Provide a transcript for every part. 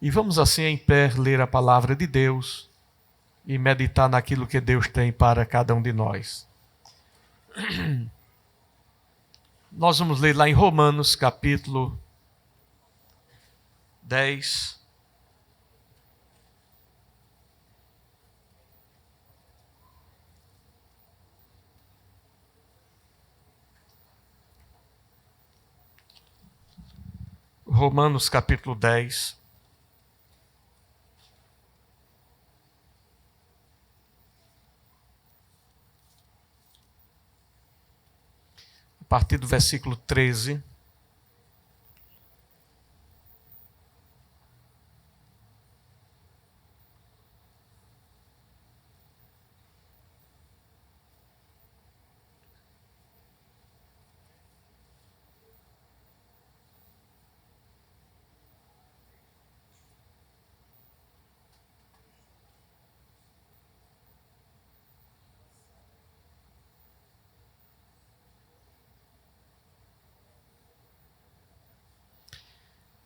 E vamos assim em pé ler a palavra de Deus e meditar naquilo que Deus tem para cada um de nós. Nós vamos ler lá em Romanos, capítulo 10. Romanos, capítulo 10. A partir do versículo 13.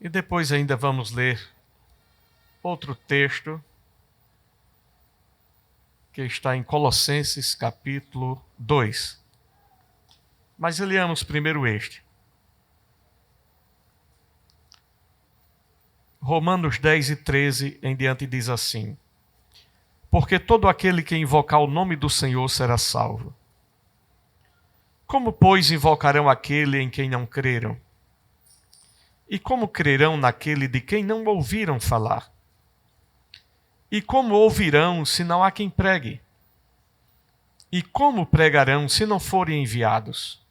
E depois ainda vamos ler outro texto que está em Colossenses, capítulo 2. Mas leamos primeiro este. Romanos 10 e 13 em diante diz assim: Porque todo aquele que invocar o nome do Senhor será salvo. Como, pois, invocarão aquele em quem não creram? E como crerão naquele de quem não ouviram falar? E como ouvirão se não há quem pregue? E como pregarão se não forem enviados?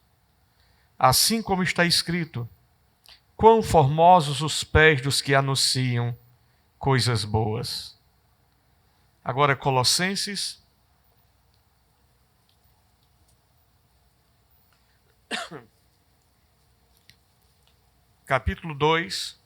Assim como está escrito: Quão formosos os pés dos que anunciam coisas boas. Agora Colossenses, capítulo 2,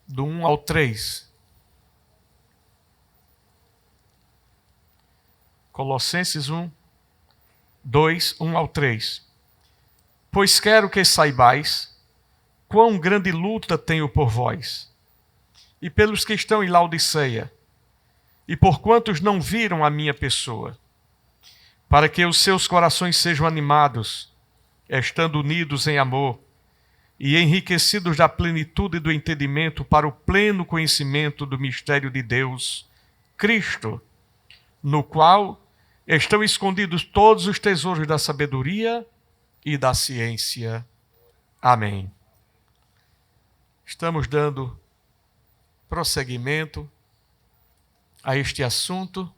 do 1 ao 3. Colossenses 1, 2, 1 ao 3. Pois quero que saibais quão grande luta tenho por vós, e pelos que estão em Laodiceia, e por quantos não viram a minha pessoa, para que os seus corações sejam animados, estando unidos em amor, e enriquecidos da plenitude do entendimento para o pleno conhecimento do mistério de Deus, Cristo, no qual estão escondidos todos os tesouros da sabedoria e da ciência. Amém. Estamos dando prosseguimento a este assunto.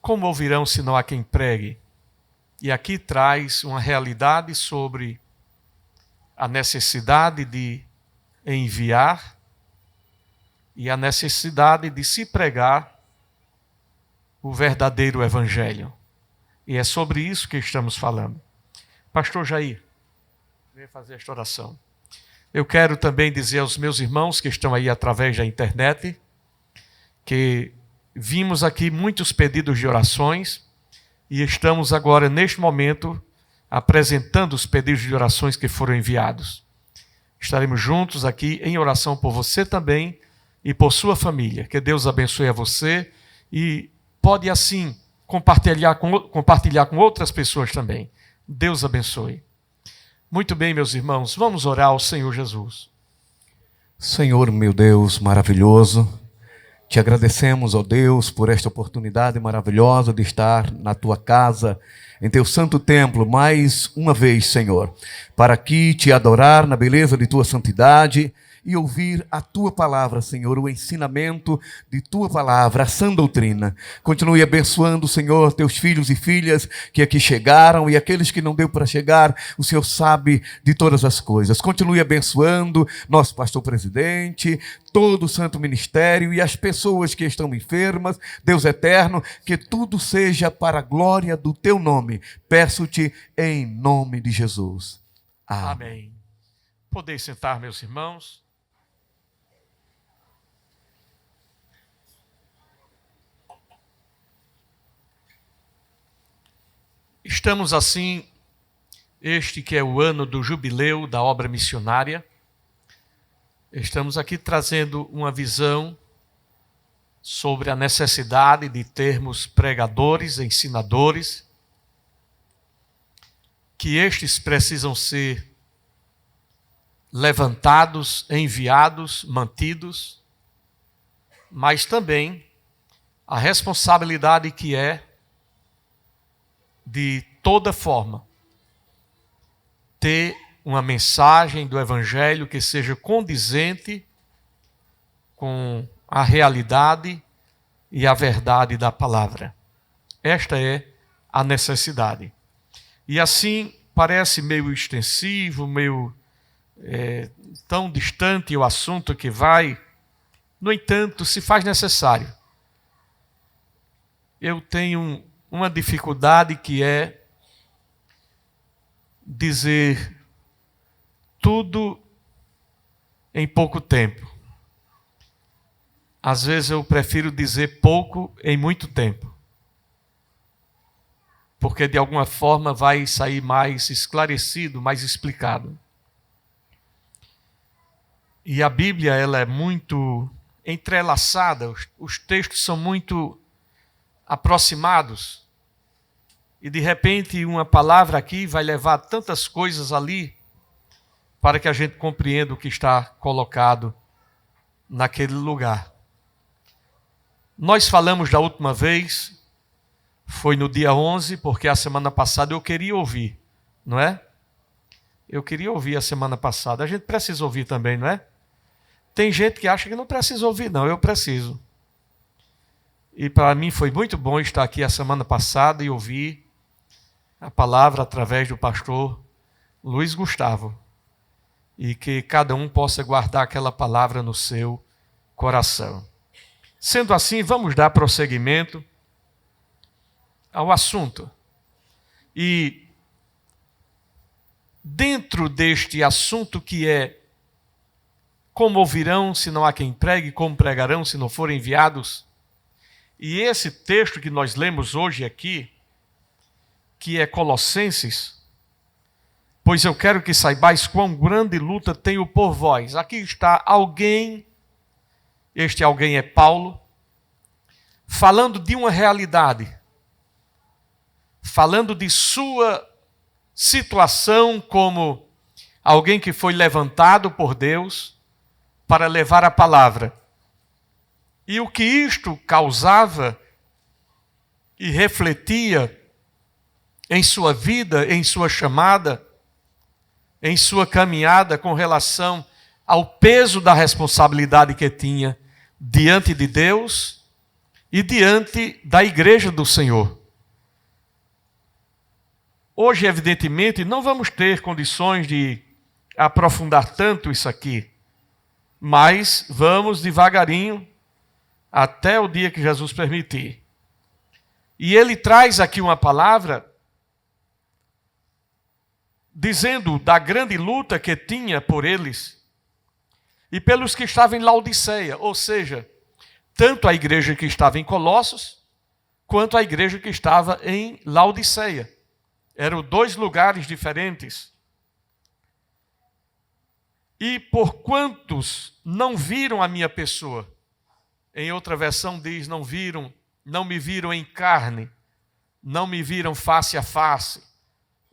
Como ouvirão se não há quem pregue? E aqui traz uma realidade sobre a necessidade de enviar e a necessidade de se pregar o verdadeiro evangelho. E é sobre isso que estamos falando. Pastor Jair, venha fazer esta oração. Eu quero também dizer aos meus irmãos que estão aí através da internet que vimos aqui muitos pedidos de orações e estamos agora, neste momento, apresentando os pedidos de orações que foram enviados. Estaremos juntos aqui em oração por você também e por sua família. Que Deus abençoe a você e pode assim compartilhar com outras pessoas também. Deus abençoe. Muito bem, meus irmãos, vamos orar ao Senhor Jesus. Senhor, meu Deus maravilhoso, te agradecemos, ó Deus, por esta oportunidade maravilhosa de estar na tua casa, em teu santo templo, mais uma vez, Senhor, para aqui te adorar na beleza de tua santidade e ouvir a tua palavra, Senhor, o ensinamento de tua palavra, a sã doutrina. Continue abençoando, Senhor, teus filhos e filhas que aqui chegaram e aqueles que não deu para chegar, o Senhor sabe de todas as coisas. Continue abençoando nosso pastor presidente, todo o santo ministério e as pessoas que estão enfermas. Deus eterno, que tudo seja para a glória do teu nome. Peço-te em nome de Jesus. Amém. Amém. Podeis sentar, meus irmãos. Estamos assim, este que é o ano do jubileu da obra missionária. Estamos aqui trazendo uma visão sobre a necessidade de termos pregadores, ensinadores, que estes precisam ser levantados, enviados, mantidos, mas também a responsabilidade que é de toda forma ter uma mensagem do Evangelho que seja condizente com a realidade e a verdade da palavra. Esta é a necessidade. E assim parece meio extensivo, meio tão distante o assunto que vai. No entanto, se faz necessário. Eu tenho uma dificuldade que é dizer tudo em pouco tempo. Às vezes eu prefiro dizer pouco em muito tempo, porque de alguma forma vai sair mais esclarecido, mais explicado. E a Bíblia, ela é muito entrelaçada, os textos são muito aproximados. E de repente uma palavra aqui vai levar tantas coisas ali para que a gente compreenda o que está colocado naquele lugar. Nós falamos da última vez, foi no dia 11, porque a semana passada eu queria ouvir, não é? Eu queria ouvir a semana passada. A gente precisa ouvir também, não é? Tem gente que acha que não precisa ouvir, não. Eu preciso. E para mim foi muito bom estar aqui a semana passada e ouvir a palavra através do pastor Luiz Gustavo. E que cada um possa guardar aquela palavra no seu coração. Sendo assim, vamos dar prosseguimento ao assunto. E dentro deste assunto que é como ouvirão se não há quem pregue, como pregarão se não forem enviados. E esse texto que nós lemos hoje aqui, que é Colossenses, pois eu quero que saibais quão grande luta tenho por vós. Aqui está alguém, este alguém é Paulo, falando de uma realidade, falando de sua situação como alguém que foi levantado por Deus para levar a palavra. E o que isto causava e refletia em sua vida, em sua chamada, em sua caminhada com relação ao peso da responsabilidade que tinha diante de Deus e diante da igreja do Senhor. Hoje, evidentemente, não vamos ter condições de aprofundar tanto isso aqui, mas vamos devagarinho até o dia que Jesus permitir. E ele traz aqui uma palavra dizendo da grande luta que tinha por eles e pelos que estavam em Laodiceia, ou seja, tanto a igreja que estava em Colossos, quanto a igreja que estava em Laodiceia. Eram dois lugares diferentes. E por quantos não viram a minha pessoa? Em outra versão diz, não me viram em carne, não me viram face a face.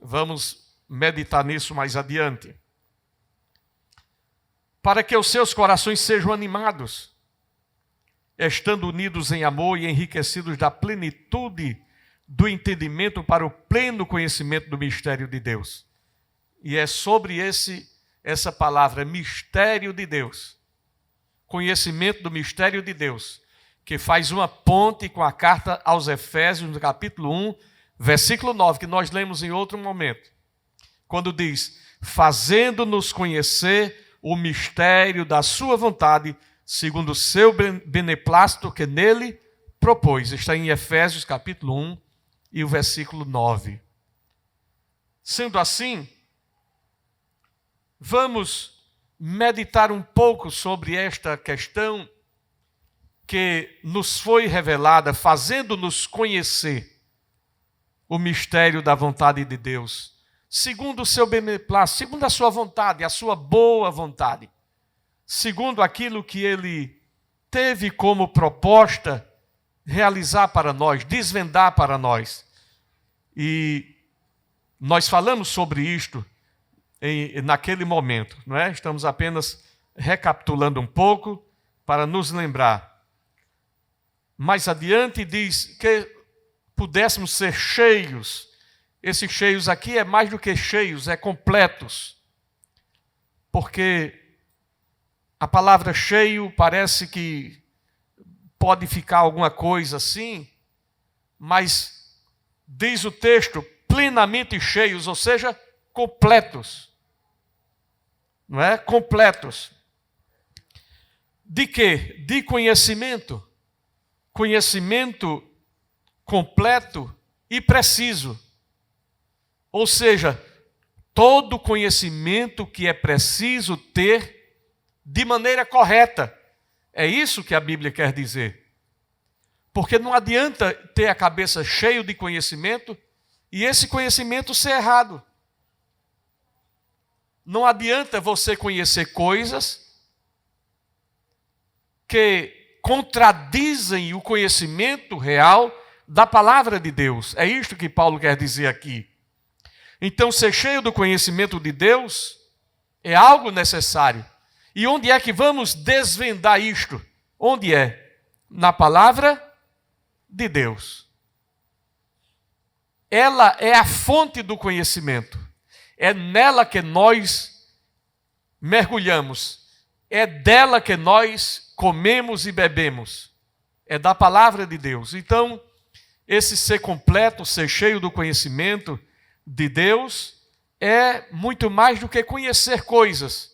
Vamos meditar nisso mais adiante. Para que os seus corações sejam animados, estando unidos em amor e enriquecidos da plenitude do entendimento para o pleno conhecimento do mistério de Deus. E é sobre essa palavra, mistério de Deus, conhecimento do mistério de Deus, que faz uma ponte com a carta aos Efésios, no capítulo 1, versículo 9, que nós lemos em outro momento, quando diz, fazendo-nos conhecer o mistério da sua vontade, segundo o seu beneplácito que nele propôs. Está em Efésios, capítulo 1, e o versículo 9. Sendo assim, vamos meditar um pouco sobre esta questão que nos foi revelada, fazendo-nos conhecer o mistério da vontade de Deus, segundo o seu beneplácito, segundo a sua vontade, a sua boa vontade, segundo aquilo que Ele teve como proposta realizar para nós, desvendar para nós. E nós falamos sobre isto naquele momento, não é? Estamos apenas recapitulando um pouco para nos lembrar. Mais adiante diz que pudéssemos ser cheios. Esses cheios aqui é mais do que cheios, é completos. Porque a palavra cheio parece que pode ficar alguma coisa assim, mas diz o texto, plenamente cheios, ou seja, completos. Não é? Completos. De quê? De conhecimento. Conhecimento completo e preciso. Ou seja, todo conhecimento que é preciso ter de maneira correta. É isso que a Bíblia quer dizer. Porque não adianta ter a cabeça cheia de conhecimento e esse conhecimento ser errado. Não adianta você conhecer coisas que contradizem o conhecimento real da palavra de Deus. É isto que Paulo quer dizer aqui. Então, ser cheio do conhecimento de Deus é algo necessário. E onde é que vamos desvendar isto? Onde é? Na palavra de Deus. Ela é a fonte do conhecimento. É nela que nós mergulhamos. É dela que nós comemos e bebemos. É da palavra de Deus. Então, esse ser completo, ser cheio do conhecimento de Deus, é muito mais do que conhecer coisas.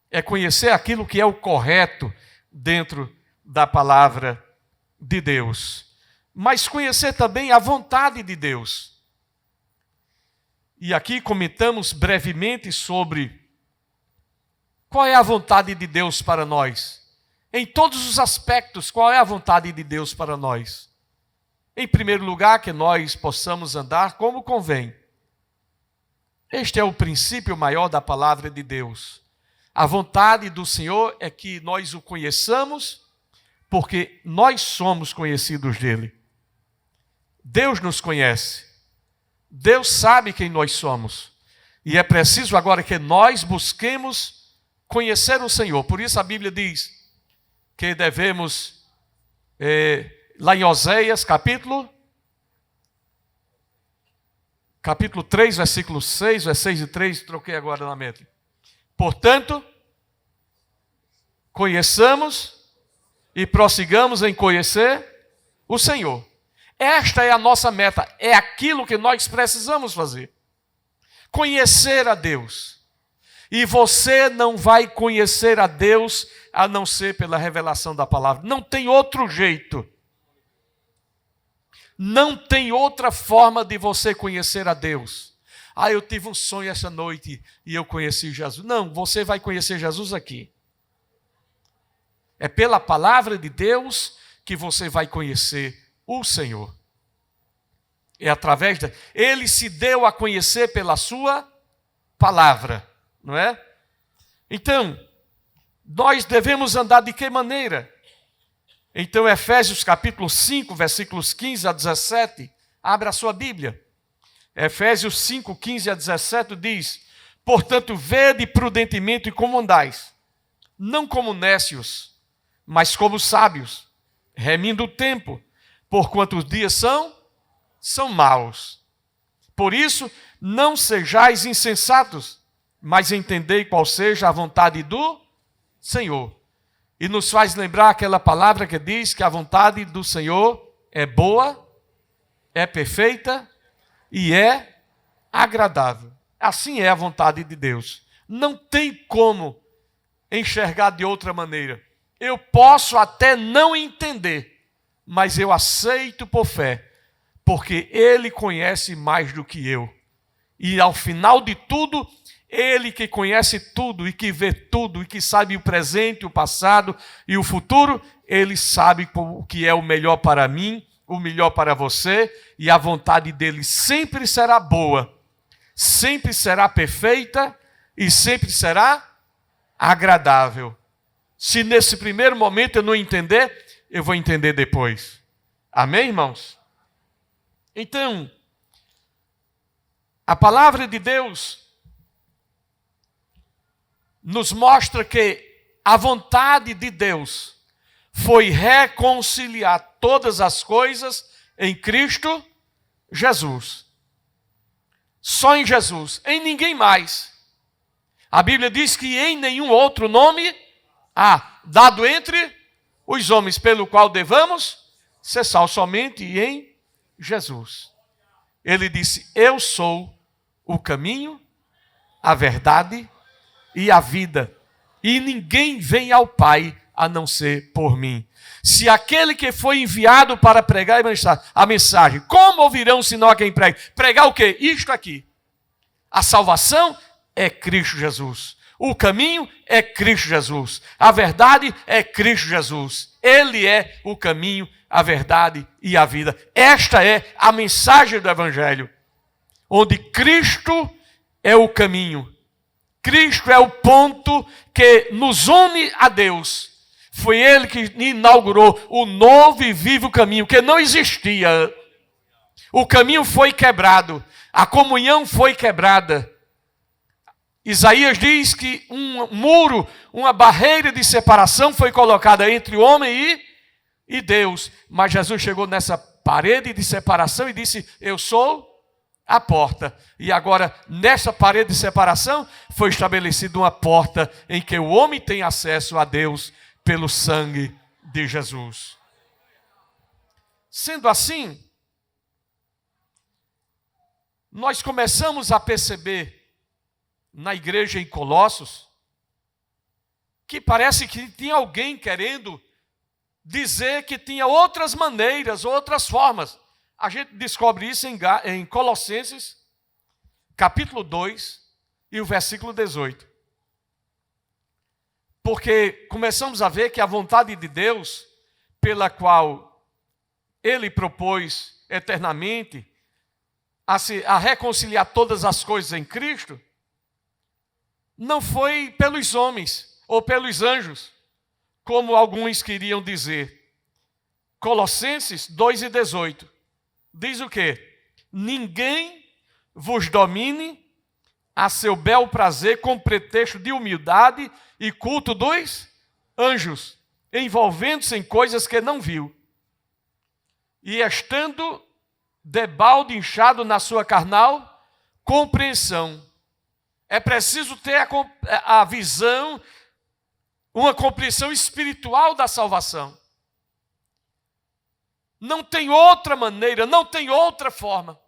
É conhecer aquilo que é o correto dentro da palavra de Deus. Mas conhecer também a vontade de Deus. E aqui comentamos brevemente sobre qual é a vontade de Deus para nós. Em todos os aspectos, qual é a vontade de Deus para nós? Em primeiro lugar, que nós possamos andar como convém. Este é o princípio maior da palavra de Deus. A vontade do Senhor é que nós o conheçamos, porque nós somos conhecidos dele. Deus nos conhece. Deus sabe quem nós somos. E é preciso agora que nós busquemos conhecer o Senhor. Por isso a Bíblia diz que devemos, lá em Oséias, capítulo 3, versículo 6, versículo 3, troquei agora na mente. Portanto, conheçamos e prossigamos em conhecer o Senhor. Esta é a nossa meta, é aquilo que nós precisamos fazer. Conhecer a Deus. E você não vai conhecer a Deus a não ser pela revelação da palavra. Não tem outro jeito. Não tem outra forma de você conhecer a Deus. Eu tive um sonho essa noite e eu conheci Jesus. Não, você vai conhecer Jesus aqui. É pela palavra de Deus que você vai conhecer o Senhor. É através da... Ele se deu a conhecer pela sua palavra, não é? Então, nós devemos andar de que maneira? Então, Efésios capítulo 5, versículos 15 a 17, abra a sua Bíblia. Efésios 5, 15 a 17 diz: portanto, vede prudentemente como andais, não como nécios, mas como sábios, remindo o tempo, porquanto os dias são maus. Por isso, não sejais insensatos, mas entendei qual seja a vontade do Senhor. E nos faz lembrar aquela palavra que diz que a vontade do Senhor é boa, é perfeita e é agradável. Assim é a vontade de Deus. Não tem como enxergar de outra maneira. Eu posso até não entender, mas eu aceito por fé, porque Ele conhece mais do que eu. E ao final de tudo, Ele que conhece tudo e que vê tudo e que sabe o presente, o passado e o futuro, Ele sabe o que é o melhor para mim, o melhor para você e a vontade dele sempre será boa, sempre será perfeita e sempre será agradável. Se nesse primeiro momento eu não entender, eu vou entender depois. Amém, irmãos? Então, a palavra de Deus nos mostra que a vontade de Deus foi reconciliar todas as coisas em Cristo Jesus. Só em Jesus, em ninguém mais. A Bíblia diz que em nenhum outro nome há dado entre os homens pelo qual devamos ser salvos, somente em Jesus. Ele disse: eu sou o caminho, a verdade e a vida, e ninguém vem ao Pai a não ser por mim. Se aquele que foi enviado para pregar a mensagem, como ouvirão senão a quem prega? Pregar o quê? Isto aqui. A salvação é Cristo Jesus. O caminho é Cristo Jesus. A verdade é Cristo Jesus. Ele é o caminho, a verdade e a vida. Esta é a mensagem do Evangelho, onde Cristo é o caminho. Cristo é o ponto que nos une a Deus. Foi Ele que inaugurou o novo e vivo caminho, que não existia. O caminho foi quebrado, a comunhão foi quebrada. Isaías diz que um muro, uma barreira de separação foi colocada entre o homem e Deus. Mas Jesus chegou nessa parede de separação e disse: eu sou a porta. E agora, nessa parede de separação, foi estabelecida uma porta em que o homem tem acesso a Deus pelo sangue de Jesus. Sendo assim, nós começamos a perceber na igreja em Colossos que parece que tinha alguém querendo dizer que tinha outras maneiras, outras formas. A gente descobre isso em Colossenses, capítulo 2 e o versículo 18. Porque começamos a ver que a vontade de Deus, pela qual Ele propôs eternamente a reconciliar todas as coisas em Cristo, não foi pelos homens ou pelos anjos, como alguns queriam dizer. Colossenses 2 e 18 diz o quê? Ninguém vos domine a seu bel prazer com pretexto de humildade e culto dos anjos, envolvendo-se em coisas que não viu, e estando debalde inchado na sua carnal compreensão. É preciso ter a visão, uma compreensão espiritual da salvação. Não tem outra maneira, não tem outra forma.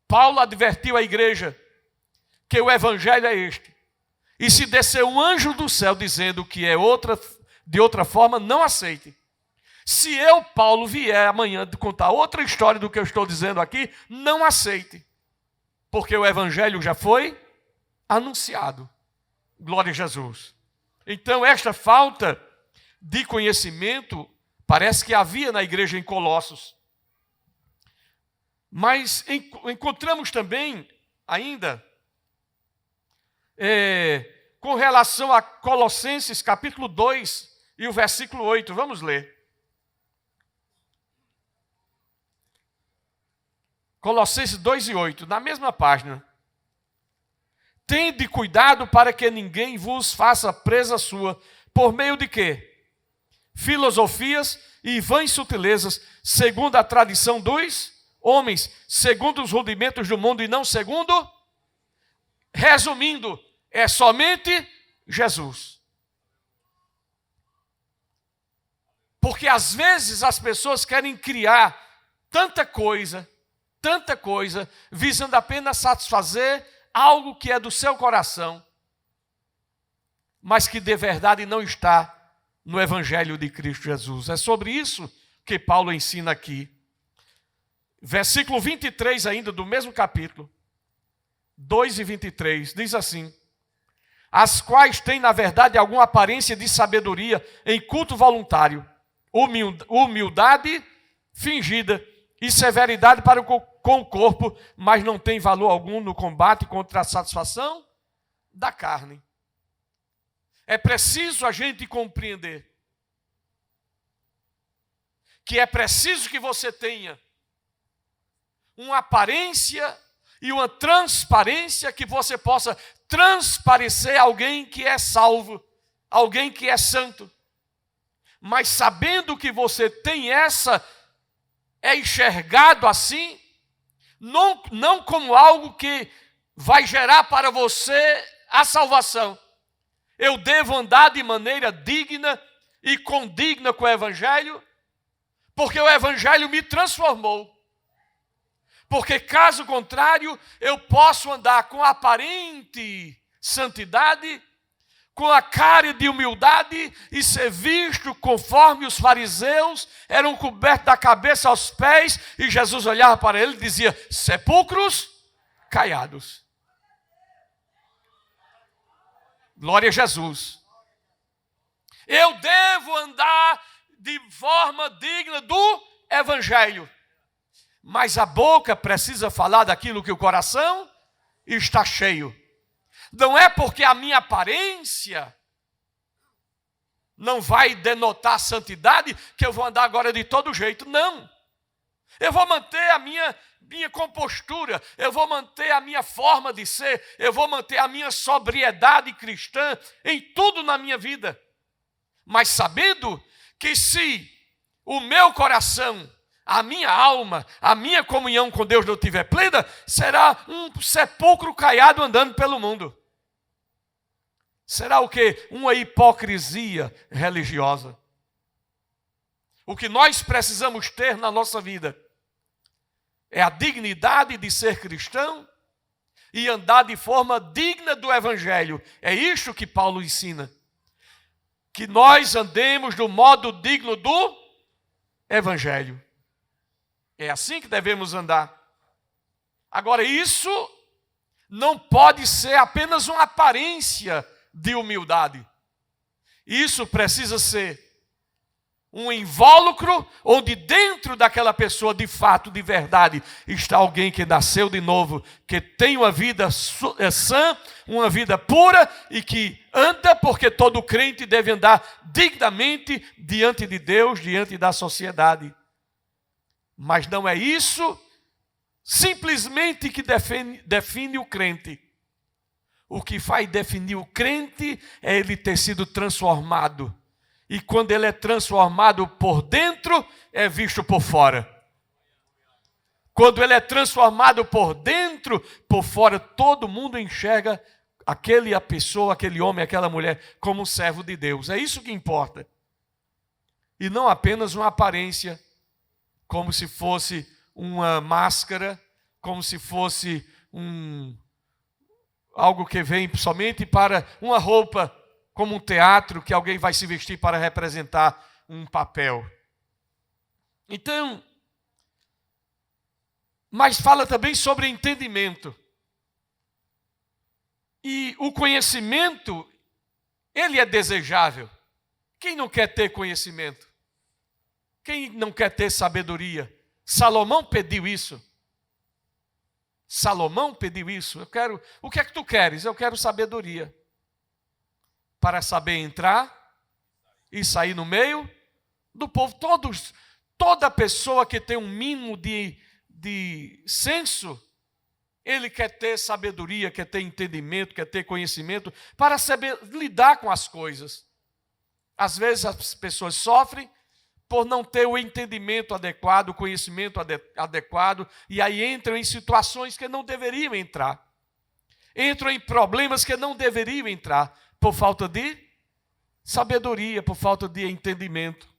Paulo advertiu a igreja que o evangelho é este. E se descer um anjo do céu dizendo que é de outra forma, não aceite. Se eu, Paulo, vier amanhã de contar outra história do que eu estou dizendo aqui, não aceite. Porque o evangelho já foi anunciado. Glória a Jesus. Então, esta falta de conhecimento parece que havia na igreja em Colossos. Mas encontramos também ainda com relação a Colossenses capítulo 2 e o versículo 8. Vamos ler. Colossenses 2 e 8, na mesma página. Tende cuidado para que ninguém vos faça presa sua, por meio de quê? Filosofias e vãs sutilezas, segundo a tradição dos homens, segundo os rudimentos do mundo e não segundo. Resumindo, é somente Jesus. Porque às vezes as pessoas querem criar tanta coisa, visando apenas satisfazer algo que é do seu coração, mas que de verdade não está no Evangelho de Cristo Jesus. É sobre isso que Paulo ensina aqui. Versículo 23 ainda do mesmo capítulo, 2 e 23, diz assim: as quais têm na verdade alguma aparência de sabedoria em culto voluntário, humildade fingida e severidade para com o corpo, mas não tem valor algum no combate contra a satisfação da carne. É preciso a gente compreender que é preciso que você tenha uma aparência e uma transparência, que você possa transparecer alguém que é salvo, alguém que é santo. Mas sabendo que você tem é enxergado assim, não como algo que vai gerar para você a salvação. Eu devo andar de maneira digna e condigna com o Evangelho, porque o Evangelho me transformou. Porque caso contrário, eu posso andar com aparente santidade, com a cara de humildade e ser visto conforme os fariseus eram cobertos da cabeça aos pés, e Jesus olhava para ele e dizia: sepulcros caiados. Glória a Jesus. Eu devo andar de forma digna do Evangelho. Mas a boca precisa falar daquilo que o coração está cheio. Não é porque a minha aparência não vai denotar santidade que eu vou andar agora de todo jeito. Não. Eu vou manter a minha compostura, eu vou manter a minha forma de ser, eu vou manter a minha sobriedade cristã em tudo na minha vida. Mas sabendo que se o meu coração, a minha alma, a minha comunhão com Deus não estiver plena, será um sepulcro caiado andando pelo mundo. Será o quê? Uma hipocrisia religiosa. O que nós precisamos ter na nossa vida é a dignidade de ser cristão e andar de forma digna do Evangelho. É isto que Paulo ensina. Que nós andemos do modo digno do Evangelho. É assim que devemos andar. Agora, isso não pode ser apenas uma aparência de humildade. Isso precisa ser um invólucro onde dentro daquela pessoa, de fato, de verdade, está alguém que nasceu de novo, que tem uma vida sã, uma vida pura e que anda, porque todo crente deve andar dignamente diante de Deus, diante da sociedade. Mas não é isso simplesmente que define o crente. O que vai definir o crente é ele ter sido transformado. E quando ele é transformado por dentro, é visto por fora. Quando ele é transformado por dentro, por fora, todo mundo enxerga a pessoa, aquele homem, aquela mulher, como um servo de Deus. É isso que importa. E não apenas uma aparência, como se fosse uma máscara, como se fosse algo que vem somente para uma roupa, como um teatro que alguém vai se vestir para representar um papel. Então, mas fala também sobre entendimento. E o conhecimento, ele é desejável. Quem não quer ter conhecimento? Quem não quer ter sabedoria? Salomão pediu isso. Salomão pediu isso. O que é que tu queres? Eu quero sabedoria. Para saber entrar e sair no meio do povo. Toda pessoa que tem um mínimo de senso, ele quer ter sabedoria, quer ter entendimento, quer ter conhecimento, para saber lidar com as coisas. Às vezes as pessoas sofrem por não ter o entendimento adequado, o conhecimento adequado, e aí entram em situações que não deveriam entrar. Entram em problemas que não deveriam entrar, por falta de sabedoria, por falta de entendimento.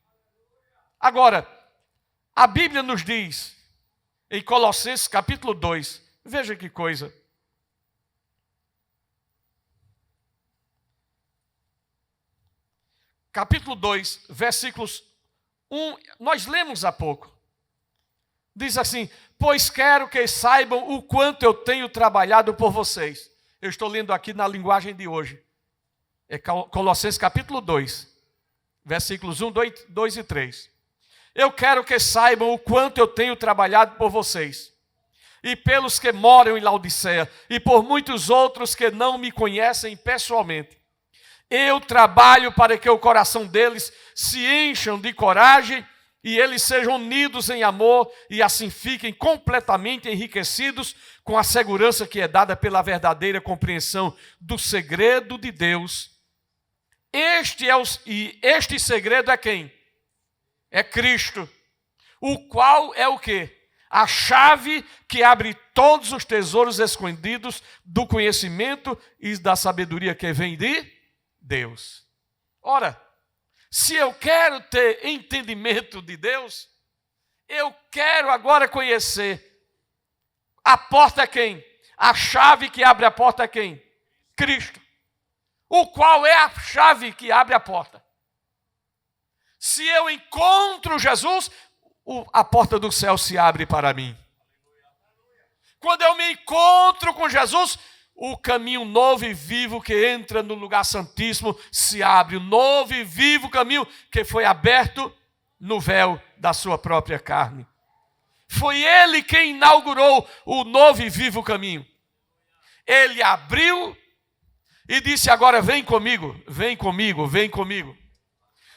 Agora, a Bíblia nos diz, em Colossenses capítulo 2, veja que coisa. Capítulo 2, versículos 1, nós lemos há pouco. Diz assim: pois quero que saibam o quanto eu tenho trabalhado por vocês. Eu estou lendo aqui na linguagem de hoje. É Colossenses capítulo 2, versículos 1, 2 e 3. eu quero que saibam o quanto eu tenho trabalhado por vocês, e pelos que moram em Laodiceia, e por muitos outros que não me conhecem pessoalmente. Eu trabalho para que o coração deles se encham de coragem e eles sejam unidos em amor e assim fiquem completamente enriquecidos com a segurança que é dada pela verdadeira compreensão do segredo de Deus. Este segredo é quem? É Cristo, o qual é o quê? A chave que abre todos os tesouros escondidos do conhecimento e da sabedoria que vem de Deus. Ora, se eu quero ter entendimento de Deus, eu quero agora conhecer. A porta é quem? A chave que abre a porta é quem? Cristo. O qual é a chave que abre a porta. Se eu encontro Jesus, a porta do céu se abre para mim. Quando eu me encontro com Jesus, o caminho novo e vivo que entra no lugar santíssimo se abre. O novo e vivo caminho que foi aberto no véu da sua própria carne. Foi ele quem inaugurou o novo e vivo caminho. Ele abriu e disse: agora vem comigo, vem comigo, vem comigo.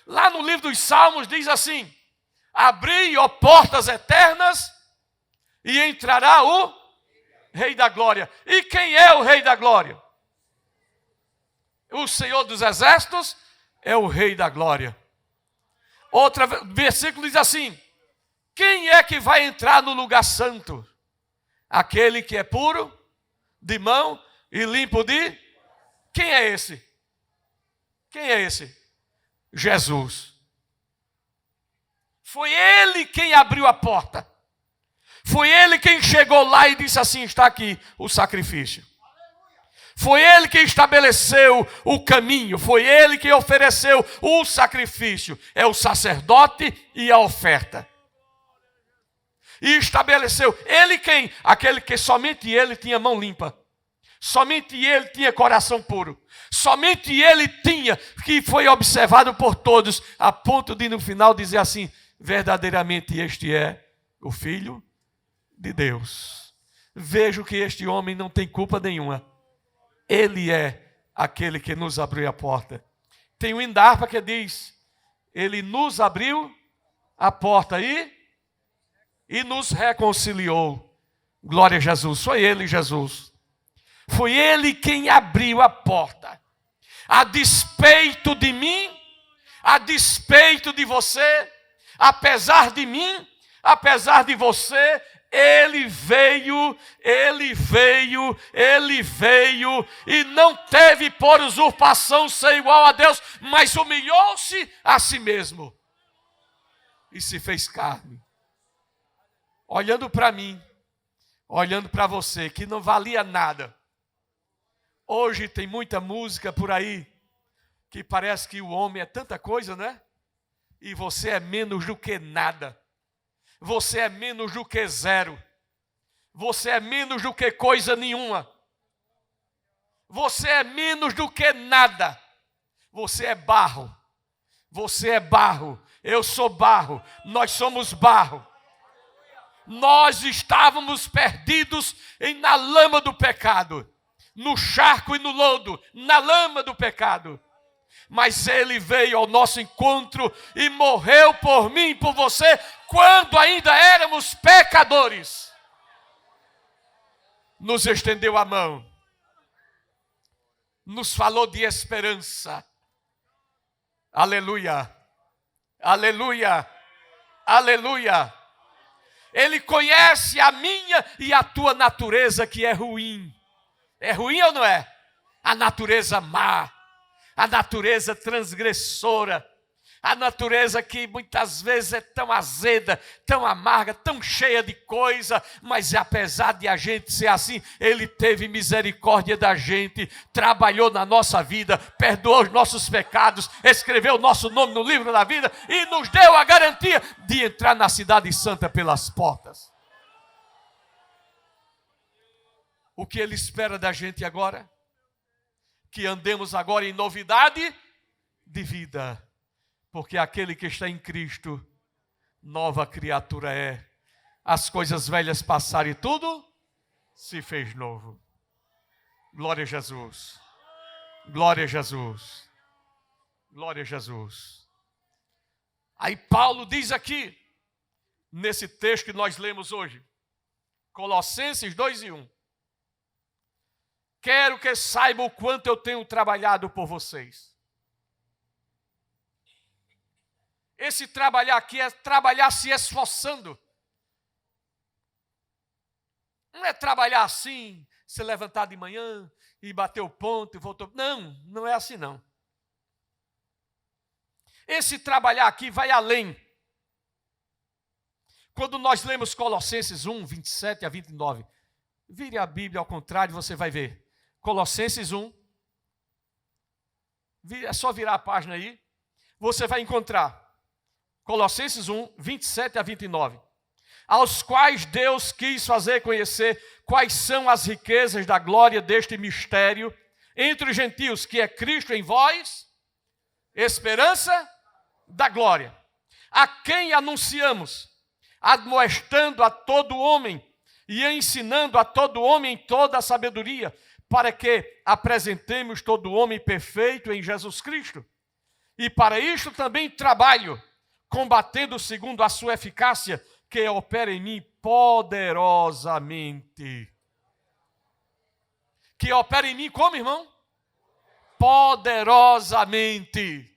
Lá no livro dos Salmos diz assim: abri, ó portas eternas, e entrará o Rei da Glória. E quem é o Rei da Glória? O Senhor dos Exércitos é o Rei da Glória. Outro versículo diz assim: quem é que vai entrar no lugar santo? Aquele que é puro de mão e limpo de... Quem é esse? Quem é esse? Jesus. Foi ele quem abriu a porta. Foi ele quem chegou lá e disse assim: está aqui o sacrifício. Foi ele que estabeleceu o caminho. Foi ele que ofereceu o sacrifício. É o sacerdote e a oferta. E estabeleceu. Ele quem? Aquele que somente ele tinha mão limpa. Somente ele tinha coração puro. Somente ele tinha, que foi observado por todos, a ponto de no final dizer assim: verdadeiramente este é o Filho de Deus. Vejo que este homem não tem culpa nenhuma. Ele é aquele que nos abriu a porta. Tem um Indarpa que diz: ele nos abriu a porta e nos reconciliou. Glória a Jesus. Foi ele, Jesus. Foi ele quem abriu a porta. A despeito de mim, a despeito de você, apesar de mim, apesar de você, ele veio e não teve por usurpação ser igual a Deus, mas humilhou-se a si mesmo e se fez carne. Olhando para mim, olhando para você, que não valia nada. Hoje tem muita música por aí que parece que o homem é tanta coisa, né? E você é menos do que nada. Você é menos do que zero. Você é menos do que coisa nenhuma. Você é menos do que nada. Você é barro. Você é barro. Eu sou barro. Nós somos barro. Nós estávamos perdidos na lama do pecado. No charco e no lodo. Na lama do pecado. Mas ele veio ao nosso encontro e morreu por mim e por você quando ainda éramos pecadores. Nos estendeu a mão. Nos falou de esperança. Aleluia. Aleluia. Aleluia. Ele conhece a minha e a tua natureza que é ruim. É ruim ou não é? A natureza má. A natureza transgressora, a natureza que muitas vezes é tão azeda, tão amarga, tão cheia de coisa, mas apesar de a gente ser assim, ele teve misericórdia da gente, trabalhou na nossa vida, perdoou os nossos pecados, escreveu o nosso nome no livro da vida e nos deu a garantia de entrar na cidade santa pelas portas. O que ele espera da gente agora? Que andemos agora em novidade de vida, porque aquele que está em Cristo, nova criatura é. As coisas velhas passaram e tudo se fez novo. Glória a Jesus. Glória a Jesus. Glória a Jesus. Aí Paulo diz aqui, nesse texto que nós lemos hoje, Colossenses 2:1. Quero que saibam o quanto eu tenho trabalhado por vocês. Esse trabalhar aqui é trabalhar se esforçando. Não é trabalhar assim, se levantar de manhã e bater o ponto e voltou. Não, não é assim não. Esse trabalhar aqui vai além. Quando nós lemos Colossenses 1, 27 a 29, vire a Bíblia ao contrário, você vai ver. Colossenses 1, é só virar a página aí, você vai encontrar Colossenses 1, 27 a 29. Aos quais Deus quis fazer conhecer quais são as riquezas da glória deste mistério entre os gentios, que é Cristo em vós, esperança da glória, a quem anunciamos, admoestando a todo homem e ensinando a todo homem toda a sabedoria, para que apresentemos todo homem perfeito em Jesus Cristo. E para isto também trabalho, combatendo segundo a sua eficácia, que opera em mim poderosamente. Que opera em mim como, irmão? Poderosamente.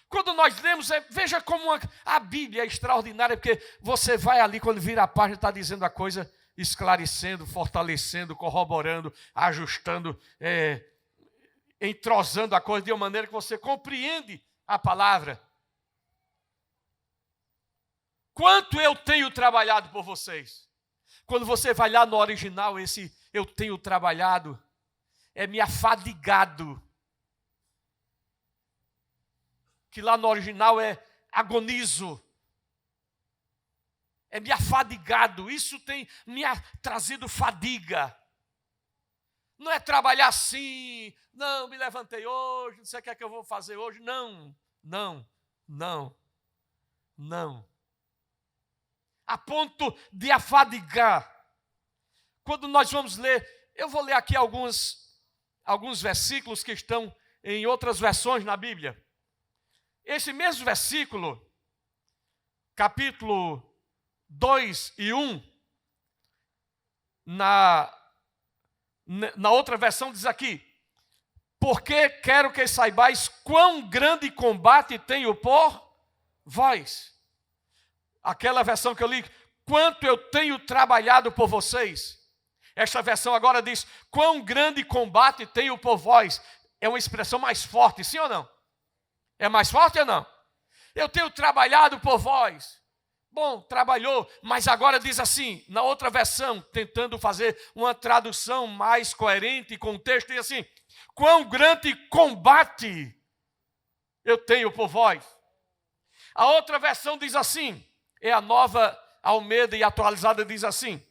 Quando nós lemos, veja como a Bíblia é extraordinária, porque você vai ali, quando vira a página, está dizendo a coisa, esclarecendo, fortalecendo, corroborando, ajustando, entrosando a coisa de uma maneira que você compreende a palavra. Quanto eu tenho trabalhado por vocês? Quando você vai lá no original, esse eu tenho trabalhado, é me afadigado. Que lá no original é agonizo. É me afadigado. Isso tem me trazido fadiga. Não é trabalhar assim, não, me levantei hoje, não sei o que é que eu vou fazer hoje. Não, não, não, não. A ponto de afadigar. Quando nós vamos ler, eu vou ler aqui alguns versículos que estão em outras versões na Bíblia. Esse mesmo versículo, capítulo 2 e 1, na outra versão diz aqui: porque quero que saibais quão grande combate tenho por vós. Aquela versão que eu li, quanto eu tenho trabalhado por vocês. Esta versão agora diz, quão grande combate tenho por vós. É uma expressão mais forte, sim ou não? É mais forte ou não? Eu tenho trabalhado por vós. Bom, trabalhou, mas agora diz assim, na outra versão, tentando fazer uma tradução mais coerente com o texto, diz assim, quão grande combate eu tenho por vós. A outra versão diz assim, é a Nova Almeida e atualizada, diz assim,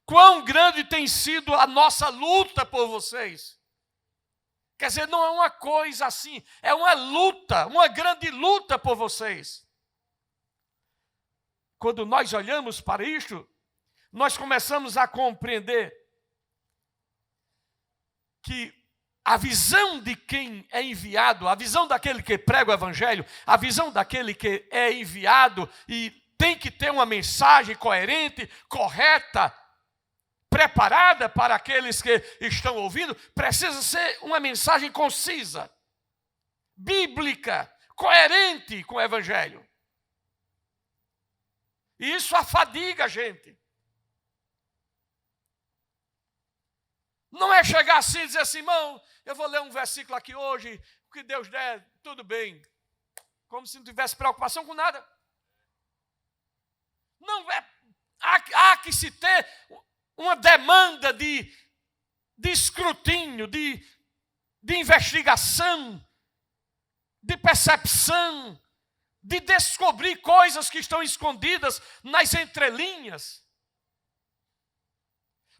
quão grande tem sido a nossa luta por vocês. Quer dizer, não é uma coisa assim, é uma luta, uma grande luta por vocês. Quando nós olhamos para isto, nós começamos a compreender que a visão de quem é enviado, a visão daquele que prega o evangelho, a visão daquele que é enviado e tem que ter uma mensagem coerente, correta, preparada para aqueles que estão ouvindo, precisa ser uma mensagem concisa, bíblica, coerente com o evangelho. E isso afadiga a gente. Não é chegar assim e dizer assim, irmão, eu vou ler um versículo aqui hoje, o que Deus der, tudo bem. Como se não tivesse preocupação com nada. Não é, há que se ter uma demanda de escrutínio, de investigação, de percepção, de descobrir coisas que estão escondidas nas entrelinhas.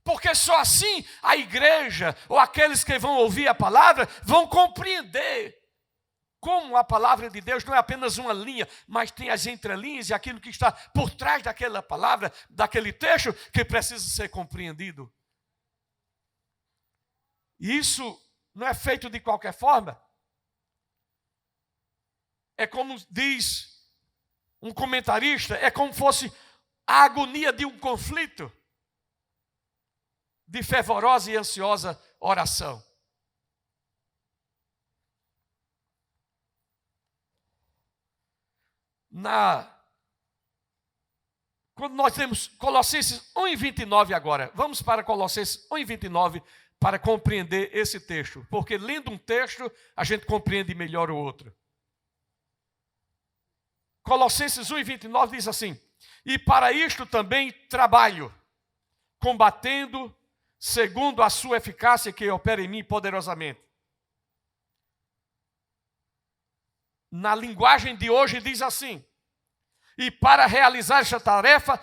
Porque só assim a igreja, ou aqueles que vão ouvir a palavra, vão compreender como a palavra de Deus não é apenas uma linha, mas tem as entrelinhas e aquilo que está por trás daquela palavra, daquele texto, que precisa ser compreendido. E isso não é feito de qualquer forma. É como diz um comentarista, é como fosse a agonia de um conflito, de fervorosa e ansiosa oração. Quando nós temos Colossenses 1:29 agora, vamos para Colossenses 1:29 para compreender esse texto, porque lendo um texto a gente compreende melhor o outro. Colossenses 1:29 diz assim: e para isto também trabalho, combatendo segundo a sua eficácia que opera em mim poderosamente. Na linguagem de hoje diz assim: e para realizar esta tarefa,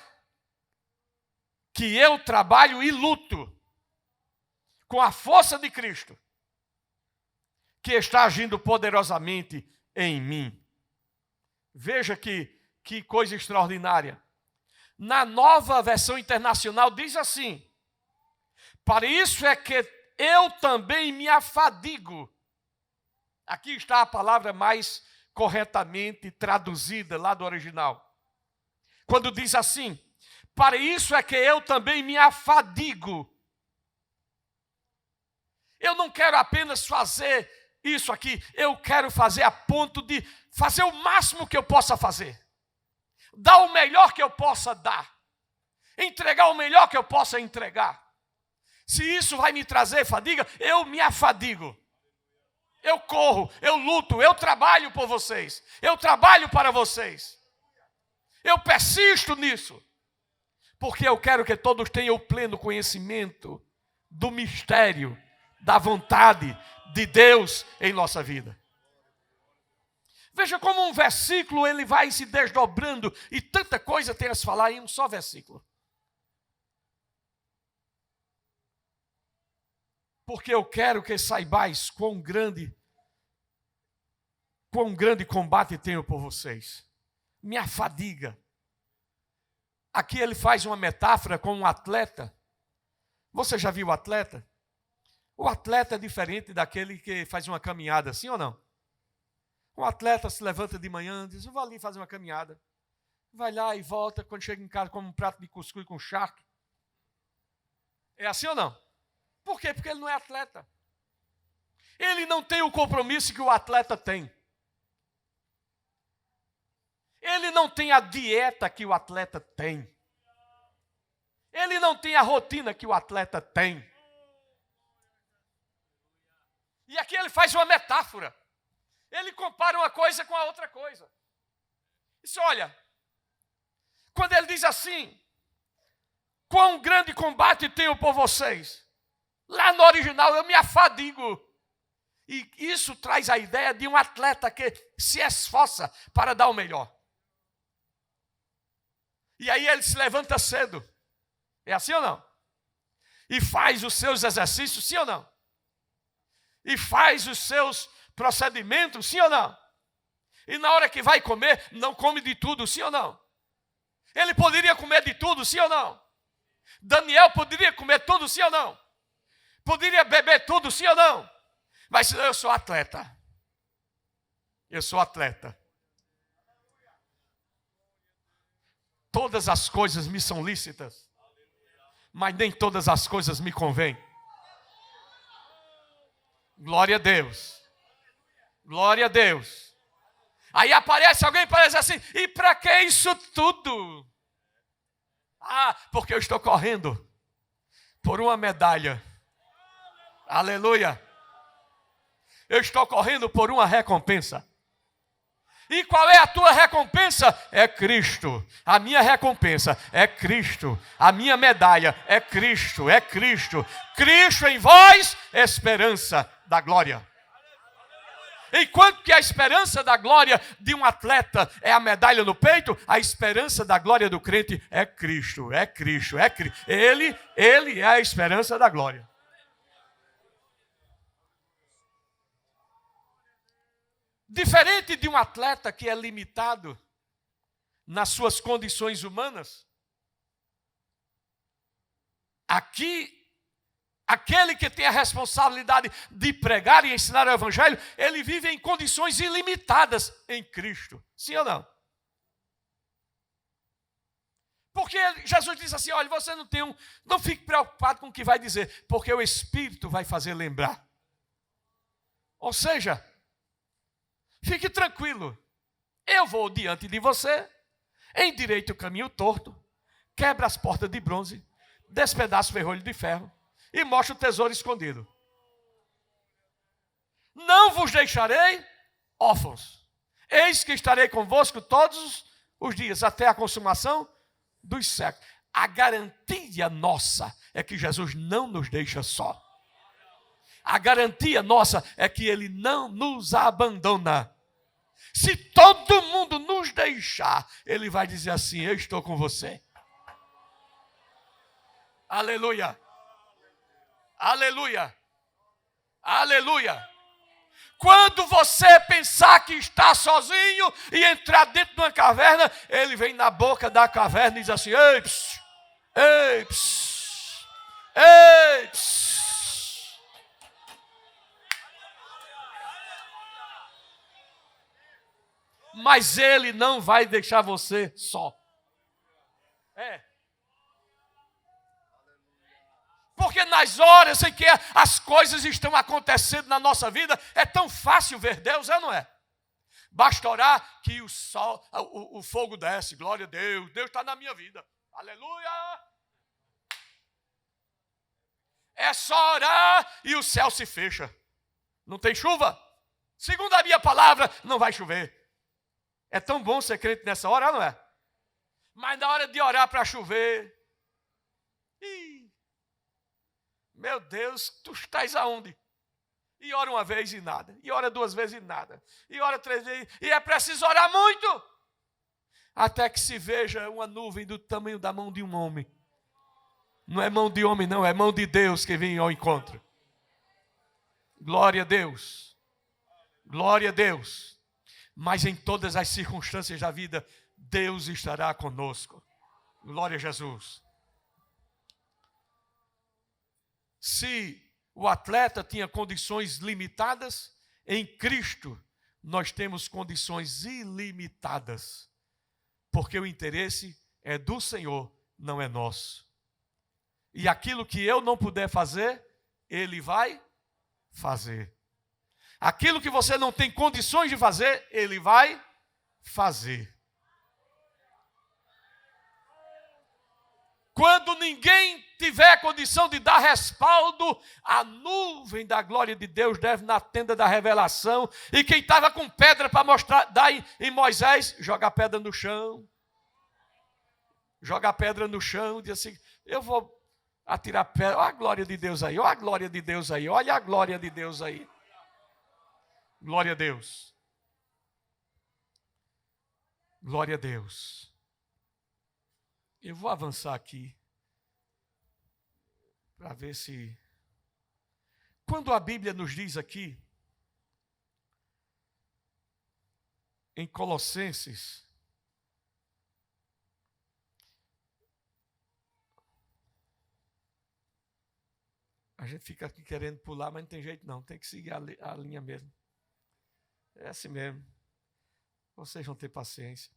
que eu trabalho e luto com a força de Cristo, que está agindo poderosamente em mim. Veja que coisa extraordinária. Na Nova Versão Internacional diz assim: para isso é que eu também me afadigo. Aqui está a palavra mais corretamente traduzida lá do original. Quando diz assim: para isso é que eu também me afadigo. Eu não quero apenas fazer isso aqui, eu quero fazer a ponto de fazer o máximo que eu possa fazer. Dar o melhor que eu possa dar. Entregar o melhor que eu possa entregar. Se isso vai me trazer fadiga, eu me afadigo. Eu corro, eu luto, eu trabalho por vocês. Eu trabalho para vocês. Eu persisto nisso. Porque eu quero que todos tenham o pleno conhecimento do mistério, da vontade de Deus em nossa vida. Veja como um versículo ele vai se desdobrando e tanta coisa tem a se falar em um só versículo. Porque eu quero que saibais quão grande combate tenho por vocês. Me afadiga. Aqui ele faz uma metáfora com um atleta. Você já viu o atleta? O atleta é diferente daquele que faz uma caminhada, sim ou não? Um atleta se levanta de manhã e diz: eu vou ali fazer uma caminhada. Vai lá e volta, quando chega em casa come um prato de cuscuz com charque. É assim ou não? Por quê? Porque ele não é atleta. Ele não tem o compromisso que o atleta tem. Ele não tem a dieta que o atleta tem. Ele não tem a rotina que o atleta tem. E aqui ele faz uma metáfora. Ele compara uma coisa com a outra coisa. Diz: olha, quando ele diz assim, quão grande combate tenho por vocês. Lá no original eu me afadigo. E isso traz a ideia de um atleta que se esforça para dar o melhor. E aí ele se levanta cedo. É assim ou não? E faz os seus exercícios, sim ou não? E faz os seus procedimentos, sim ou não? E na hora que vai comer, não come de tudo, sim ou não? Ele poderia comer de tudo, sim ou não? Daniel poderia comer tudo, sim ou não? Poderia beber tudo, sim ou não? Mas eu sou atleta. Eu sou atleta. Todas as coisas me são lícitas, mas nem todas as coisas me convêm. Glória a Deus. Glória a Deus. Aí aparece alguém para dizer assim: e para que isso tudo? Ah, porque eu estou correndo por uma medalha. Aleluia. Eu estou correndo por uma recompensa. E qual é a tua recompensa? É Cristo. A minha recompensa é Cristo. A minha medalha é Cristo. É Cristo. Cristo em vós, esperança da glória. Enquanto que a esperança da glória de um atleta é a medalha no peito, a esperança da glória do crente é Cristo. É Cristo. É Cristo. Ele é a esperança da glória. Diferente de um atleta que é limitado nas suas condições humanas, aqui, aquele que tem a responsabilidade de pregar e ensinar o Evangelho, ele vive em condições ilimitadas em Cristo. Sim ou não? Porque Jesus disse assim, olha, você não fique preocupado com o que vai dizer, porque o Espírito vai fazer lembrar. Ou seja, fique tranquilo, eu vou diante de você, endireite o caminho torto, quebra as portas de bronze, despedaça o ferrolho de ferro e mostra o tesouro escondido. Não vos deixarei órfãos, eis que estarei convosco todos os dias, até a consumação dos séculos. A garantia nossa é que Jesus não nos deixa só. A garantia nossa é que Ele não nos abandona. Se todo mundo nos deixar, Ele vai dizer assim, eu estou com você. Aleluia. Aleluia. Aleluia. Quando você pensar que está sozinho e entrar dentro de uma caverna, Ele vem na boca da caverna e diz assim, ei, psiu, ei, psiu, ei, psiu. Mas Ele não vai deixar você só. Porque nas horas em que as coisas estão acontecendo na nossa vida, é tão fácil ver Deus, não é? Basta orar que o sol, o fogo desce, glória a Deus, Deus está na minha vida, aleluia. É só orar e o céu se fecha. Não tem chuva? Segundo a minha palavra, não vai chover. É tão bom ser crente nessa hora, não é? Mas na hora de orar para chover, meu Deus, tu estás aonde? E ora uma vez e nada. E ora duas vezes e nada. E ora três vezes. E é preciso orar muito. Até que se veja uma nuvem do tamanho da mão de um homem. Não é mão de homem, não. É mão de Deus que vem ao encontro. Glória a Deus. Glória a Deus. Mas em todas as circunstâncias da vida, Deus estará conosco. Glória a Jesus. Se o atleta tinha condições limitadas, em Cristo nós temos condições ilimitadas, porque o interesse é do Senhor, não é nosso. E aquilo que eu não puder fazer, Ele vai fazer. Aquilo que você não tem condições de fazer, Ele vai fazer. Quando ninguém tiver condição de dar respaldo, a nuvem da glória de Deus desce na tenda da revelação, e quem estava com pedra para mostrar, dar em Moisés, joga a pedra no chão. Joga a pedra no chão, diz assim, eu vou atirar pedra, olha a glória de Deus aí, olha a glória de Deus aí, olha a glória de Deus aí. Glória a Deus. Glória a Deus. Eu vou avançar aqui para ver se... Quando a Bíblia nos diz aqui, em Colossenses, a gente fica aqui querendo pular, mas não tem jeito não, tem que seguir a linha mesmo. É assim mesmo. Vocês vão ter paciência.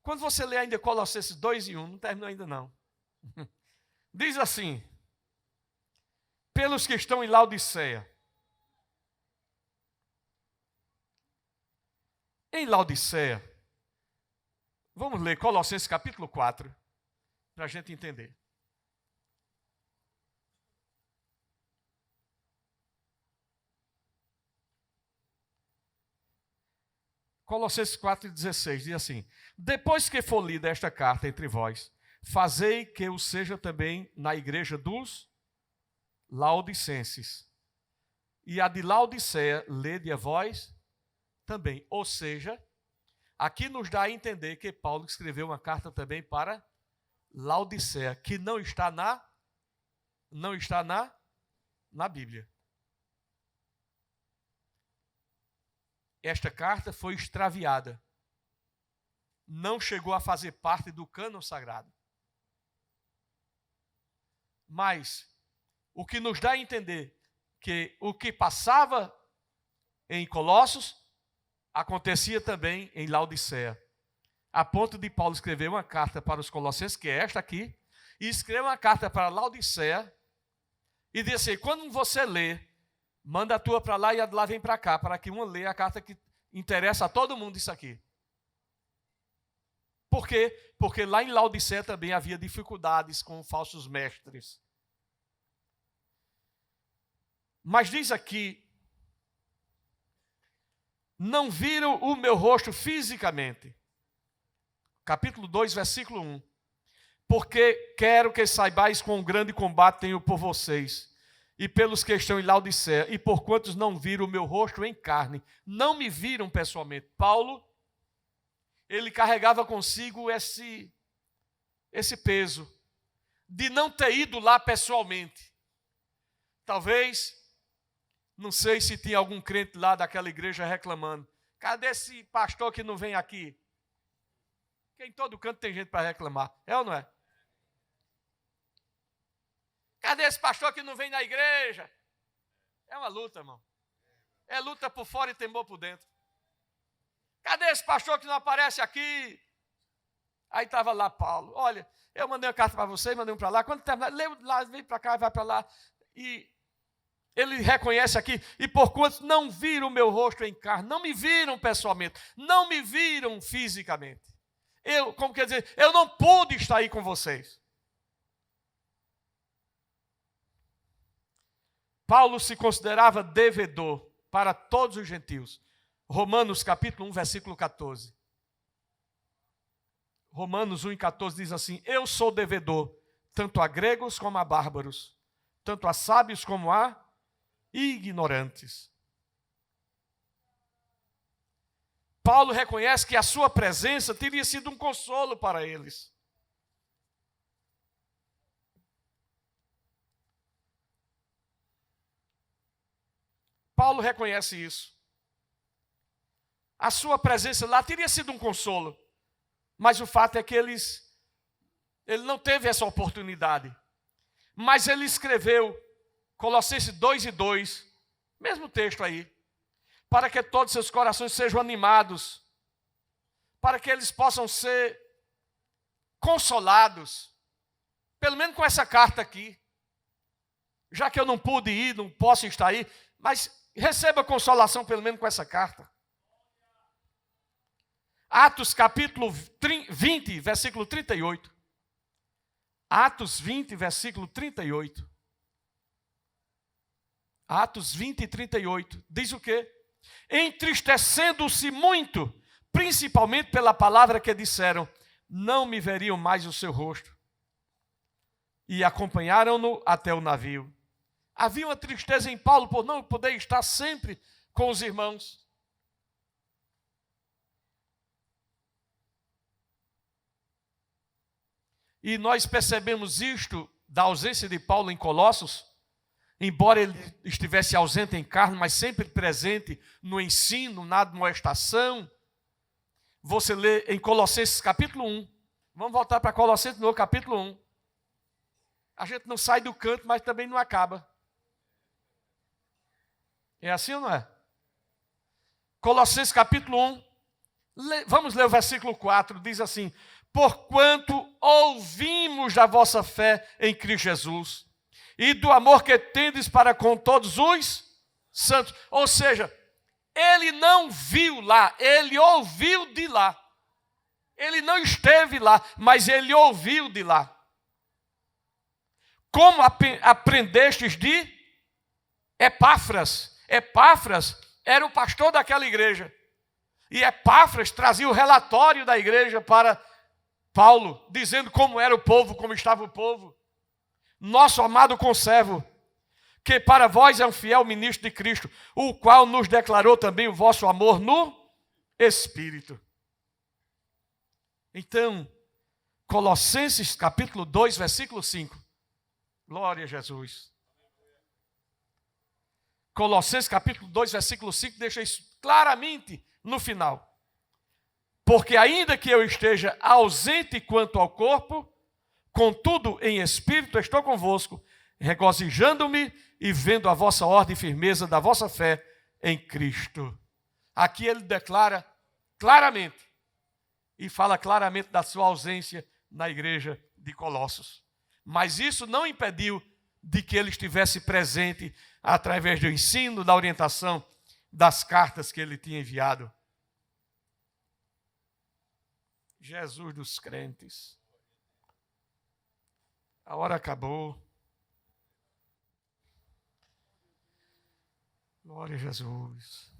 Quando você lê ainda Colossenses 2:1, não terminou ainda não. Diz assim, pelos que estão em Laodiceia. Em Laodiceia, vamos ler Colossenses capítulo 4, para a gente entender. Colossenses 4,16 diz assim, depois que for lida esta carta entre vós, fazei que o seja também na igreja dos Laodicenses. E a de Laodiceia, lede a vós também. Ou seja, aqui nos dá a entender que Paulo escreveu uma carta também para Laodiceia, que não está na Bíblia. esta carta foi extraviada. Não chegou a fazer parte do cânon sagrado. Mas o que nos dá a entender que o que passava em Colossos acontecia também em Laodiceia. A ponto de Paulo escrever uma carta para os Colossenses, que é esta aqui, e escrever uma carta para Laodiceia, e dizer assim, quando você lê, manda a tua para lá e a de lá vem para cá, para que uma leia a carta que interessa a todo mundo isso aqui. Por quê? Porque lá em Laodiceia também havia dificuldades com falsos mestres. Mas diz aqui, não viram o meu rosto fisicamente. Capítulo 2, versículo 1. Porque quero que saibais quão grande combate tenho por vocês, e pelos que estão em Laodiceia, e por quantos não viram o meu rosto em carne, não me viram pessoalmente. Paulo, ele carregava consigo esse peso de não ter ido lá pessoalmente. Talvez, não sei se tinha algum crente lá daquela igreja reclamando, cadê esse pastor que não vem aqui? Porque em todo canto tem gente para reclamar, é ou não é? Cadê esse pastor que não vem na igreja? É uma luta, irmão. É luta por fora e temor por dentro. Cadê esse pastor que não aparece aqui? Aí estava lá Paulo. Olha, eu mandei uma carta para você, mandei um para lá. Quando terminar, lê lá, vem para cá, vai para lá. E ele reconhece aqui, e por quanto não viram o meu rosto em carne, não me viram pessoalmente, não me viram fisicamente. Como quer dizer, eu não pude estar aí com vocês. Paulo se considerava devedor para todos os gentios. Romanos capítulo 1, versículo 14. Romanos 1:14 diz assim, eu sou devedor, tanto a gregos como a bárbaros, tanto a sábios como a ignorantes. Paulo reconhece que a sua presença teria sido um consolo para eles. Paulo reconhece isso. A sua presença lá teria sido um consolo. Mas o fato é que ele não teve essa oportunidade. Mas ele escreveu Colossenses 2:2, mesmo texto aí, para que todos seus corações sejam animados, para que eles possam ser consolados, pelo menos com essa carta aqui. Já que eu não pude ir, não posso estar aí, mas receba consolação pelo menos com essa carta. Atos capítulo 20, versículo 38. Atos 20, versículo 38. Atos 20 e 38. Diz o quê? Entristecendo-se muito, principalmente pela palavra que disseram, não me veriam mais o seu rosto. E acompanharam-no até o navio. Havia uma tristeza em Paulo por não poder estar sempre com os irmãos. E nós percebemos isto da ausência de Paulo em Colossos, embora ele estivesse ausente em carne, mas sempre presente no ensino, na admoestação. Você lê em Colossenses capítulo 1. Vamos voltar para Colossenses no capítulo 1. A gente não sai do canto, mas também não acaba. É assim ou não é? Colossenses capítulo 1. Vamos ler o versículo 4. Diz assim, porquanto ouvimos da vossa fé em Cristo Jesus e do amor que tendes para com todos os santos. Ou seja, ele não viu lá, ele ouviu de lá. Ele não esteve lá, mas ele ouviu de lá. Como aprendestes de Epáfras. Epáfras era o pastor daquela igreja. E Epáfras trazia o relatório da igreja para Paulo, dizendo como era o povo, como estava o povo. Nosso amado conservo, que para vós é um fiel ministro de Cristo, o qual nos declarou também o vosso amor no Espírito. Então, Colossenses capítulo 2, versículo 5. Glória a Jesus. Colossenses capítulo 2, versículo 5, deixa isso claramente no final. Porque ainda que eu esteja ausente quanto ao corpo, contudo em espírito estou convosco, regozijando-me e vendo a vossa ordem e firmeza da vossa fé em Cristo. Aqui ele declara claramente e fala claramente da sua ausência na igreja de Colossos. Mas isso não impediu de que ele estivesse presente através do ensino, da orientação, das cartas que ele tinha enviado. Jesus dos crentes. A hora acabou. Glória a Jesus.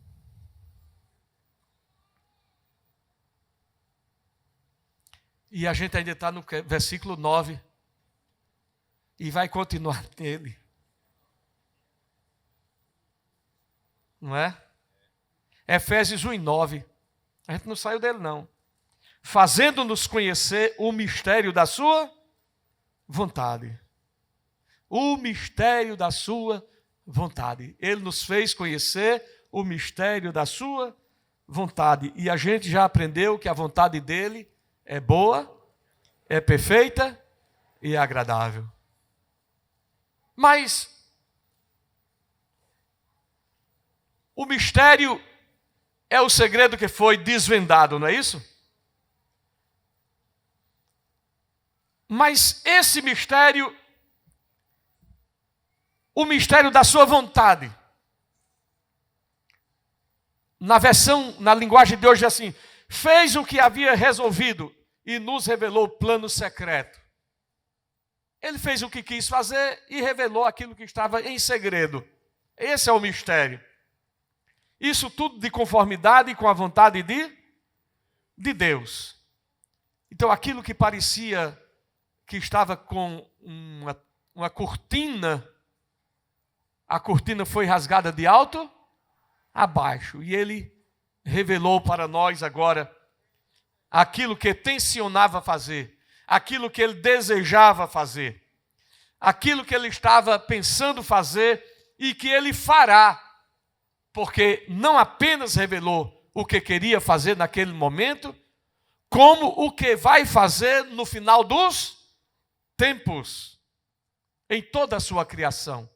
E a gente ainda está no versículo 9. E vai continuar nele. Não é? Efésios 1:9. A gente não saiu dele, não. Fazendo-nos conhecer o mistério da sua vontade. O mistério da sua vontade. Ele nos fez conhecer o mistério da sua vontade. E a gente já aprendeu que a vontade dele é boa, é perfeita e é agradável. Mas o mistério é o segredo que foi desvendado, não é isso? Mas esse mistério, o mistério da sua vontade, na linguagem de hoje é assim, fez o que havia resolvido e nos revelou o plano secreto. Ele fez o que quis fazer e revelou aquilo que estava em segredo. Esse é o mistério. Isso tudo de conformidade com a vontade de Deus. Então aquilo que parecia que estava com uma cortina, a cortina foi rasgada de alto a baixo. E ele revelou para nós agora aquilo que tensionava fazer, aquilo que ele desejava fazer, aquilo que ele estava pensando fazer e que ele fará, porque não apenas revelou o que queria fazer naquele momento, como o que vai fazer no final dos tempos, em toda a sua criação,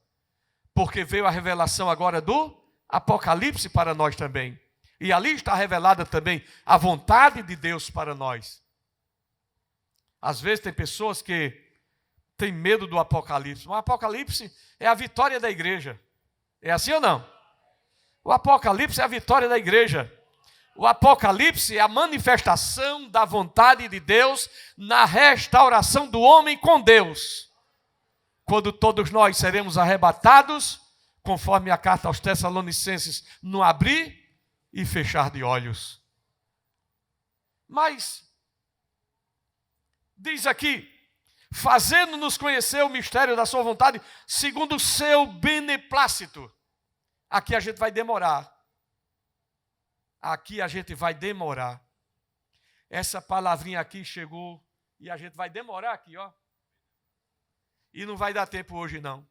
porque veio a revelação agora do Apocalipse para nós também, e ali está revelada também a vontade de Deus para nós. Às vezes tem pessoas que têm medo do Apocalipse. O Apocalipse é a vitória da igreja. É assim ou não? O Apocalipse é a vitória da igreja. O Apocalipse é a manifestação da vontade de Deus na restauração do homem com Deus. Quando todos nós seremos arrebatados, conforme a carta aos Tessalonicenses, no abrir e fechar de olhos. Mas, diz aqui, fazendo-nos conhecer o mistério da sua vontade, segundo o seu beneplácito. Aqui a gente vai demorar. Aqui a gente vai demorar. Essa palavrinha aqui chegou e a gente vai demorar aqui, ó. E não vai dar tempo hoje, não.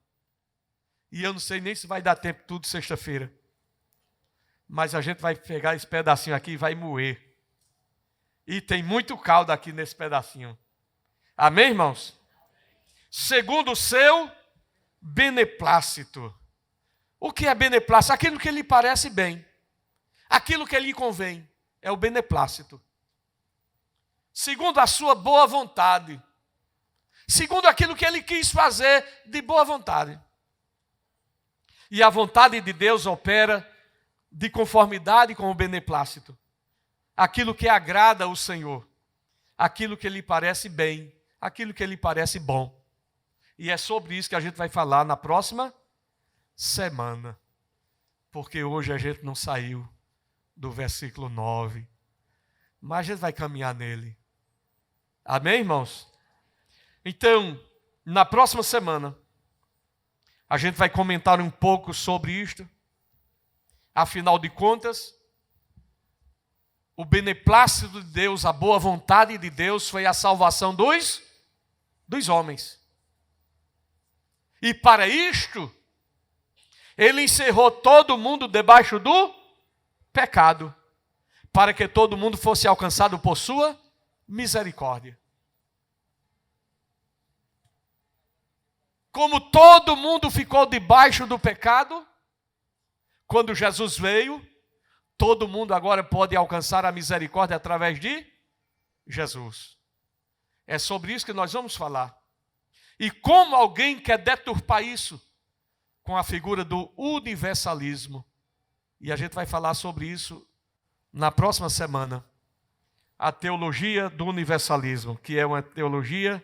E eu não sei nem se vai dar tempo tudo sexta-feira. Mas a gente vai pegar esse pedacinho aqui e vai moer. E tem muito caldo aqui nesse pedacinho. Amém, irmãos? Segundo o seu beneplácito. O que é beneplácito? Aquilo que lhe parece bem. Aquilo que lhe convém. É o beneplácito. Segundo a sua boa vontade. Segundo aquilo que ele quis fazer de boa vontade. E a vontade de Deus opera de conformidade com o beneplácito. Aquilo que agrada ao Senhor. Aquilo que lhe parece bem. Aquilo que lhe parece bom. E é sobre isso que a gente vai falar na próxima semana. Porque hoje a gente não saiu do versículo 9. Mas a gente vai caminhar nele. Amém, irmãos? Então, na próxima semana, a gente vai comentar um pouco sobre isto. Afinal de contas, o beneplácito de Deus, a boa vontade de Deus foi a salvação dos homens. E para isto, ele encerrou todo mundo debaixo do pecado, para que todo mundo fosse alcançado por sua misericórdia. Como todo mundo ficou debaixo do pecado, quando Jesus veio, todo mundo agora pode alcançar a misericórdia através de Jesus. É sobre isso que nós vamos falar. E como alguém quer deturpar isso com a figura do universalismo. E a gente vai falar sobre isso na próxima semana. A teologia do universalismo, que é uma teologia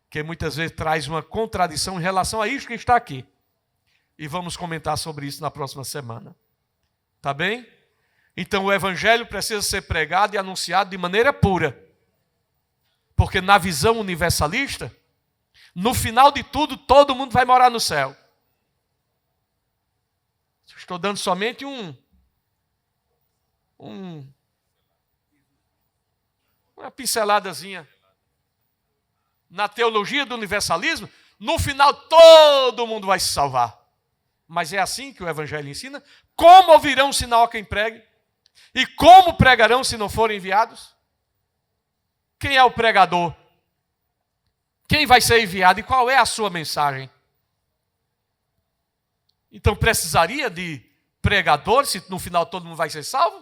que muitas vezes traz uma contradição em relação a isso que está aqui. E vamos comentar sobre isso na próxima semana. Tá bem? Então o evangelho precisa ser pregado e anunciado de maneira pura. Porque na visão universalista, no final de tudo, todo mundo vai morar no céu. Estou dando somente uma pinceladazinha. Na teologia do universalismo, no final todo mundo vai se salvar. Mas é assim que o evangelho ensina. Como ouvirão sinal a quem pregue? E como pregarão se não forem enviados? Quem é o pregador? Quem vai ser enviado? E qual é a sua mensagem? Então precisaria de pregador se no final todo mundo vai ser salvo?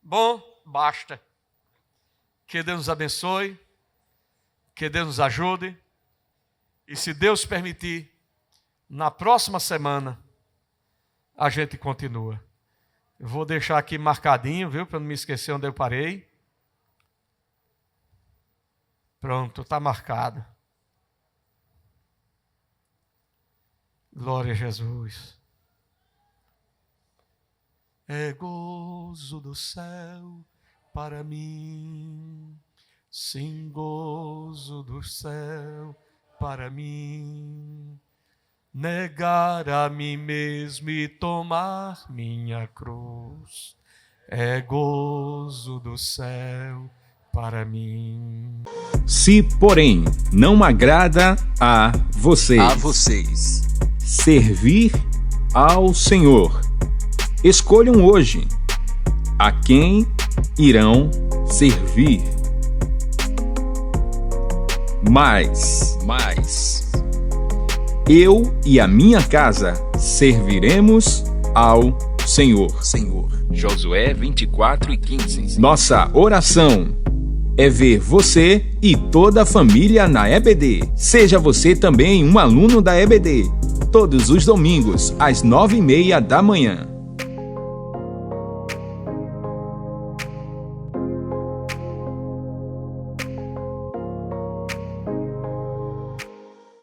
Bom, basta. Que Deus nos abençoe, que Deus nos ajude. E se Deus permitir, na próxima semana, a gente continua. Eu vou deixar aqui marcadinho, viu? Para não me esquecer onde eu parei. Pronto, está marcado. Glória a Jesus. É gozo do céu para mim, sim, gozo do céu para mim, negar a mim mesmo e tomar minha cruz, é gozo do céu para mim. Se, porém, não agrada a vocês servir ao Senhor, escolham hoje a quem irão servir. Mas eu e a minha casa serviremos ao Senhor. Josué 24:15. Nossa oração é ver você e toda a família na EBD. Seja você também um aluno da EBD. Todos os domingos, às 9:30 da manhã.